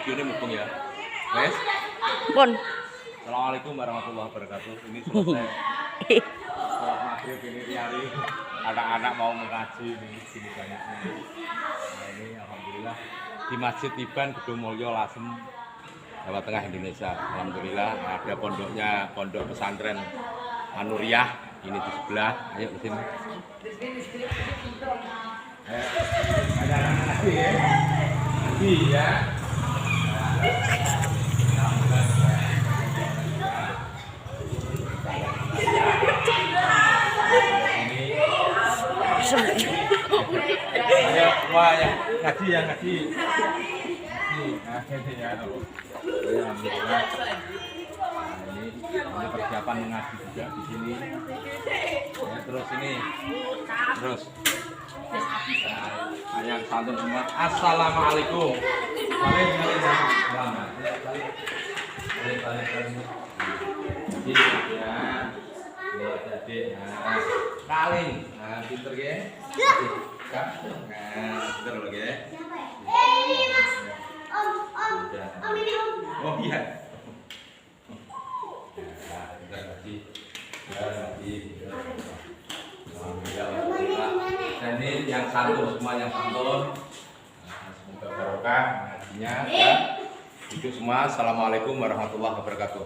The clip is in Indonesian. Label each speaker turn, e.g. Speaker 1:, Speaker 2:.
Speaker 1: videonya mumpung ya. Wes.
Speaker 2: Pun.
Speaker 1: Assalamualaikum warahmatullahi wabarakatuh. Ini selesai. Sholat maghrib ini hari anak-anak mau mengaji ini sini banyaknya. Nah, ini alhamdulillah di Masjid Tiban Gedung Mulyo Lasem, Jawa Tengah, Indonesia. Alhamdulillah ada pondoknya, pondok pesantren Anuriah ini di sebelah. Ayo ke sini. Ada anak ngaji ya. Ngaji ya. Ayo semua yang ngaji ngaji. Nah, ini ya. Alhamdulillah. Ini persiapan mengaji juga di sini. Ya, terus ini. Terus. Nah, yang santun semua. Assalamualaikum. Jadi, kaling, pinter ya. Pinter loh ya. Oh iya. Pinter lagi. Dan ini yang santun semua yang santun. Semoga barokah ngajinya ya. Itu semua. Assalamualaikum warahmatullahi wabarakatuh.